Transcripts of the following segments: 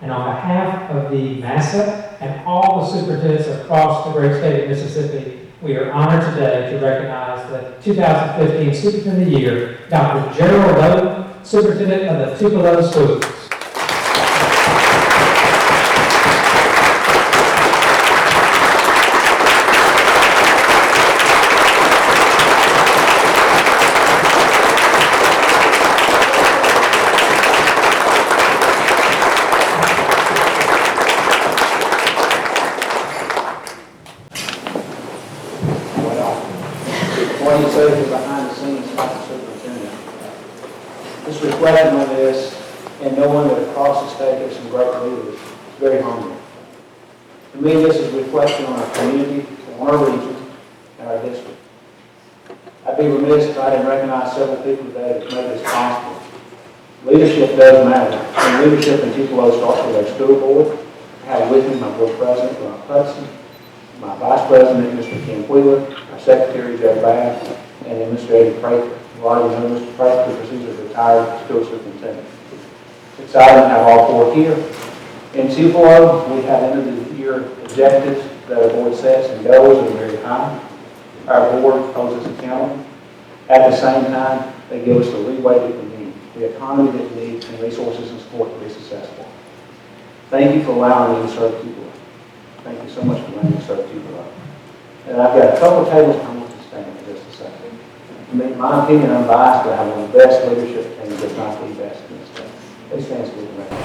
And on behalf of the MASA and all the superintendents across the great state of Mississippi, we are honored today to recognize the 2015 Superintendent of the Year, Dr. Gerald Lowe, Superintendent of the Tupelo Schools. Behind the scenes like the superintendent. Just reflecting on this and knowing that across the state there's some great leaders, it's very humbling. To me, this is reflection on our community, on our region, and our district. I'd be remiss if I didn't recognize several people today that made this possible. Leadership does matter, and leadership in Tupelo starts with our school board. I have with me my board president, Ron Hudson, my vice president, Mr. Ken Wheeler, our secretary, Joe Bass, and Administrator Prather. A lot of you know Mr. Prather because he's a retired school superintendent. It's exciting to have all four here. In Tupelo, we have end of the year objectives that our board sets and goals that are very high. Our board holds us accountable. At the same time, they give us the leeway that we need, the autonomy that we need, and resources and support to be successful. Thank you for allowing me to serve Tupelo. Thank you so much for letting me serve Tupelo. And I've got a couple of tables I want to stand for just a second. In my opinion, I'm biased, but I have one of the best leadership teams, if not the best in this state. Please stand for the record.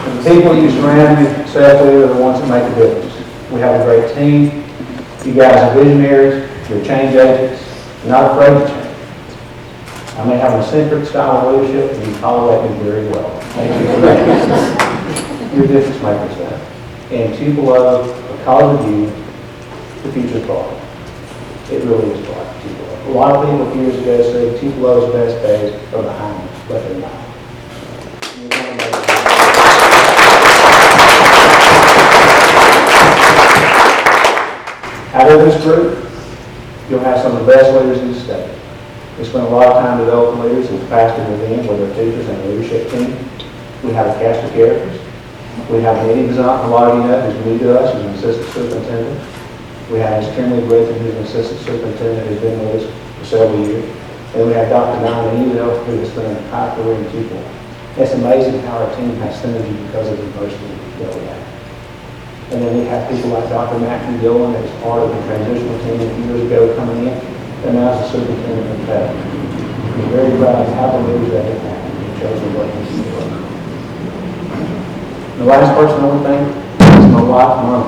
And the people you surround yourself with are the ones that make a difference. We have a great team. You guys are visionaries. You're change agents. You're not afraid to change. I may have an eccentric style of leadership, and you follow that very well. Thank you for that. You're difference makers there. And Tupelo, because of you, the future's bright. It really is bright for Tupelo. A lot of people years ago said Tupelo's best days are behind us, but they're not. Out of this group, you'll have some of the best leaders in the state. We spent a lot of time developing leaders and capacity within with our teachers and leadership team. We have a cast of characters. We have Eddie Bizant, a lot of you know, who's new to us, who's an assistant superintendent. We have Ms. Kimberly Griffin, who's an assistant superintendent, who's been with us for several years. And we have Dr. Diana Ewell, who has spent an entire career in Tupelo. It's amazing how our team has synergy because of the diversity that we have. And then we have people like Dr. Matthew Dillon, that was part of the transitional team a few years ago coming in, and now as a superintendent of Tech. I'm very proud of how the leaders that have had and chosen what this is. The last person I want to thank is my wife, Mom.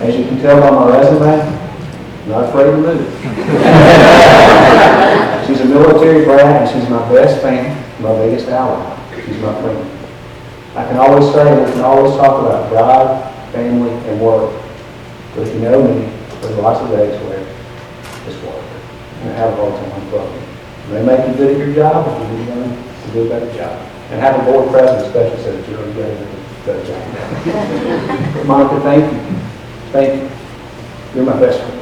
As you can tell by my resume, I'm not afraid to move. She's a military brat, and she's my best fan, my biggest ally. She's my friend. I can always say, we can always talk about God, family, and work. But if you know me, there's lots of days where it's work. And I have a hard time unplugging. It may make you good at your job, but you need to learn to do a better job. And having a board president especially said that you're going to do a better job. But Monica, thank you. Thank you. You're my best friend.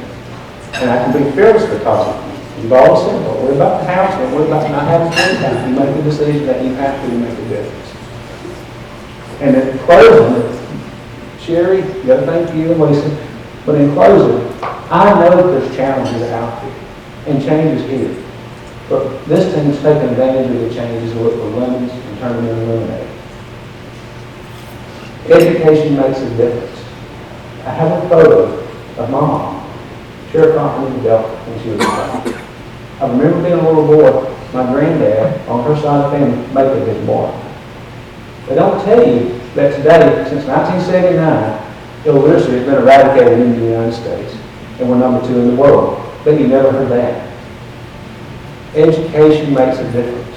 And I can be fearless because of you. You've always said, don't worry about the house, don't worry about not having to. You make the decision that you have to make a difference. And in closing, Sherry, you got to thank you and Lisa. But in closing, I know that there's challenges out there and changes here. But this team's taking advantage of the changes and look for lemons and turn them into lemonade. Education makes a difference. I have a photo of my mom, Sheriff Company Delta, when she was a child. I remember being a little boy, my granddad, on her side of the family, making his mark. They don't tell you that today, since 1979, illiteracy has been eradicated in the United States, and we're number 2 in the world. But you never heard that. Education makes a difference.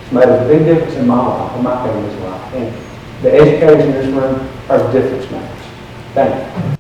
It's made a big difference in my life, in my family's life. And the educators in this room are difference makers. Thank you.